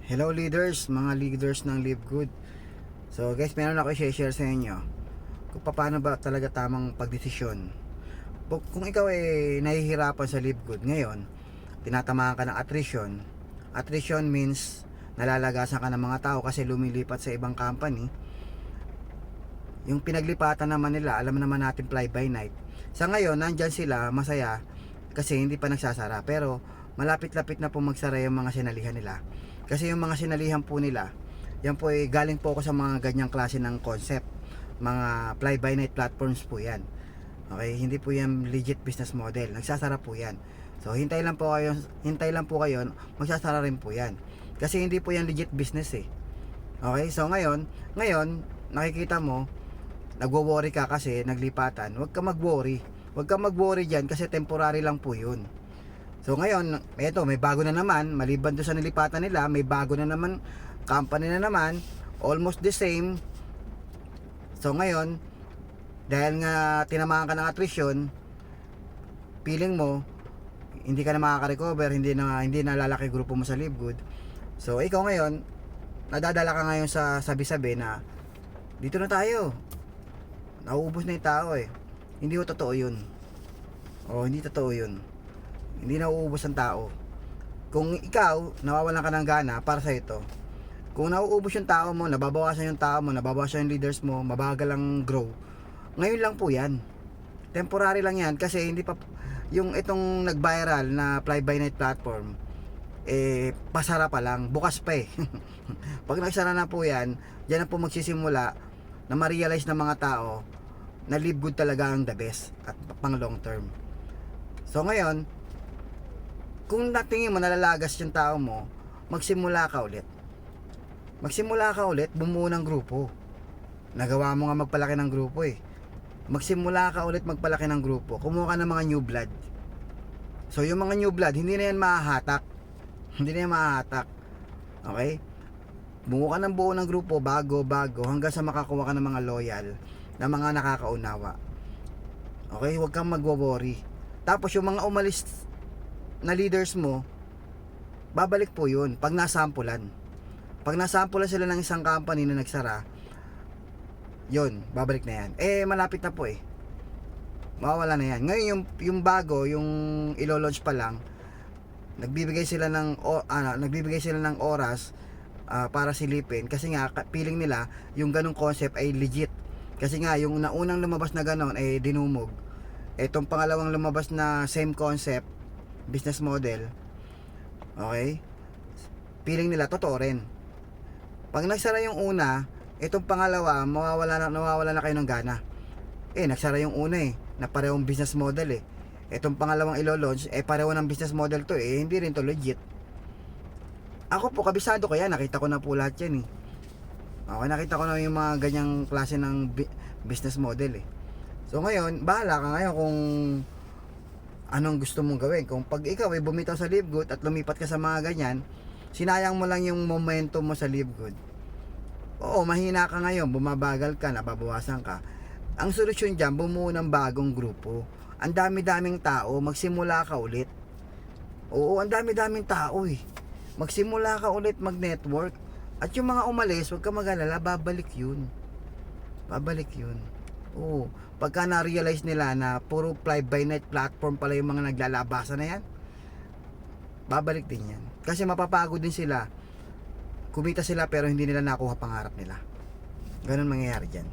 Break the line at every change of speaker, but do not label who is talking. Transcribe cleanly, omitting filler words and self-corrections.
Hello leaders, mga leaders ng Live Good. So guys, meron ako i-share sa inyo kung paano ba talaga tamang pagdesisyon. Kung ikaw ay nahihirapan sa Live Good ngayon, tinatamaan ka ng attrition. Attrition means nalalagasan ka ng mga tao kasi lumilipat sa ibang company. Yung pinaglipatan naman nila, alam naman natin fly by night. Sa ngayon, nandyan sila, masaya kasi hindi pa nagsasara. Pero malapit-lapit na po magsara yung mga sinalihan nila. Kasi yung mga sinalihan po nila, yan po ay galing po ako sa mga ganyang klase ng concept. Mga fly by night platforms po yan. Okay, hindi po yan legit business model. Nagsasara po yan. So hintay lang po kayo, magsasara rin po yan. Kasi hindi po yan legit business eh. Okay, so ngayon nakikita mo, nagwo-worry ka kasi naglipatan. Huwag ka mag-worry. Huwag ka mag-worry diyan kasi temporary lang po 'yun. So ngayon, eto may bago na naman, maliban doon sa nilipatan nila, may bago na naman, company na naman, almost the same. So ngayon, dahil nga tinamaan ka ng attrition, feeling mo hindi ka na makaka-recover, hindi na lalaki grupo mo sa Live Good. So ikaw ngayon, nadadala ka ngayon sa sabi-sabi na dito na tayo. Nauubos na 'yung tao eh. Hindi ho totoo 'yun. Hindi totoo 'yun. Hindi nauubos ang tao. Kung ikaw nawawalan ka ng gana para sa ito, kung nauubos yung tao mo, nababawasan yung tao mo, nababawasan yung leaders mo, mabagal ang grow, ngayon lang po yan. Temporary lang yan kasi hindi pa yung itong nag-viral na fly by night platform, pasara pa lang, bukas pa eh. Pag nagsara na po yan, dyan na po magsisimula na ma-realize ng mga tao na Live Good talaga ang the best at pang long term. So ngayon, kung natingin mo nalalagas yung tao mo, magsimula ka ulit. Bumuo ng grupo. Nagawa mo nga magpalaki ng grupo eh. Magsimula ka ulit magpalaki ng grupo. Kumuha ka ng mga new blood. So yung mga new blood, hindi na yan mahahatak. Okay? Bumuo ka ng buo ng grupo, bago, hanggang sa makakuha ka ng mga loyal, na mga nakakaunawa. Okay? Huwag kang magwo-worry. Tapos yung mga umalis na leaders mo, babalik po yun pag nasampulan. Pag nasampulan sila ng isang company na nagsara, yun, babalik na yan. Malapit na po eh. Mawawala na yan. Ngayon yung bago, yung ilo-launch pa lang, nagbibigay sila ng oras para silipin kasi nga feeling nila yung ganong concept ay legit. Kasi nga yung naunang lumabas na ganon ay dinumog. Etong pangalawang lumabas na same concept, business model, okay, feeling nila totoo rin. Pag nagsara yung una, itong pangalawa, nawawala na kayo ng gana. Nagsara yung una na parehong business model Itong pangalawang ilo-launch, pareho ng business model to hindi rin to legit. Ako po, kabisado ko yan, nakita ko na po lahat yan Okay, nakita ko na yung mga ganyang klase ng business model So ngayon, bahala ka ngayon kung anong gusto mong gawin. Kung pag ikaw ay bumitaw sa Live Good at lumipat ka sa mga ganyan, sinayang mo lang yung momentum mo sa Live Good. Oo, mahina ka ngayon, bumabagal ka, nababawasan ka. Ang solusyon dyan, bumuo ng bagong grupo. Ang dami-daming tao, magsimula ka ulit. Oo, ang dami-daming tao Magsimula ka ulit mag-network. At yung mga umalis, huwag ka mag-alala, babalik yun. Oo, pagka na-realize nila na puro fly by night platform pala yung mga naglalabasan na yan, babalik din yan. Kasi mapapagod din sila. Kumita sila pero hindi nila nakuha pangarap nila. Ganun mangyayari dyan.